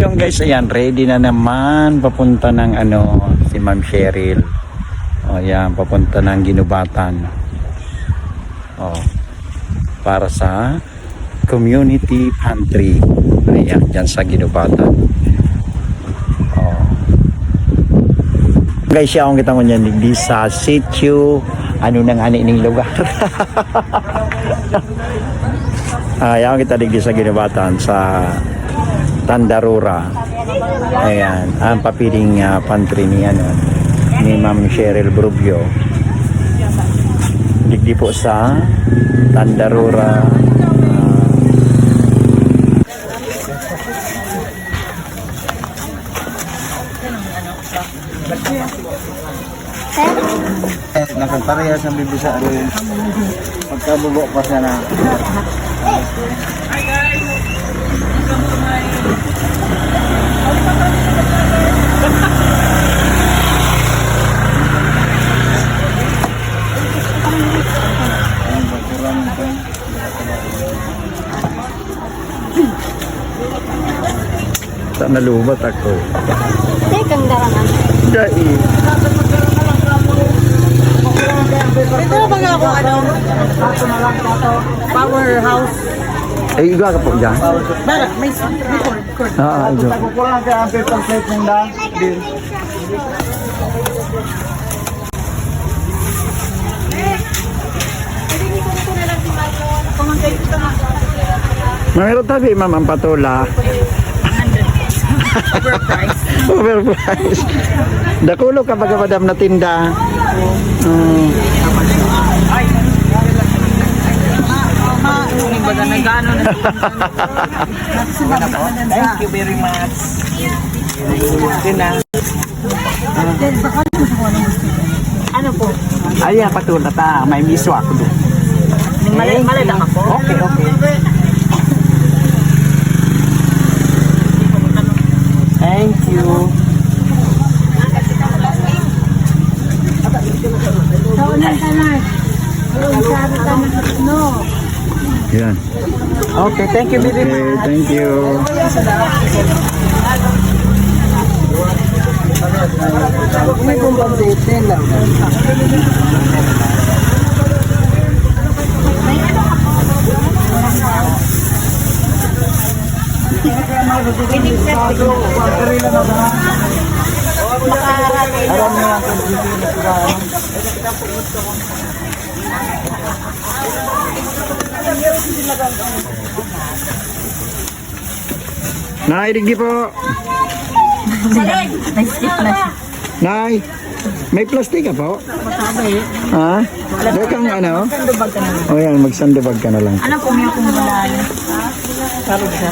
Yung guys, ayan, ready na naman papunta ng si Ma'am Cheryl. O ayan, papunta ng Ginubatan. O, para sa community pantry. Ayan, dyan sa Ginubatan. O. Guys, siya akong kita mo niyan, di sa sitio, ano nang anining lugar. Ayan, kita digdi sa Ginubatan, sa Tandarura. Ayan, ang papiling pantry ni Ma'am Cheryl Brubio. Digdi po sa Tandarura. Nakaparehas ang bibisa rin. Pagkabubo pa siya na. Tak nalubat ako. Tekang darangan. Dai. Ito na baga ako powerhouse. Eh, iga ka po dyan? Bara, may cord. Ito. Kukulang kaya ang paper plate ng daan. Mayroon tabi, ma'am, ang patula. Overpriced. Overpriced. Dakulo ka baga madam na tinda. Baga na gano'n. Thank you very much. Ano po? Ay, patula ta. May miso ako doon. Maladang ako? Okay. Thank you. Yan. Okay, thank you very much. Okay, thank you. May kumbang sitin lang. Nay, digdi po. Nay, may plastic ka po? Ha? Doon kang O yan, magsandubag ka na lang. Ano po, may akong malayo. Sarog siya,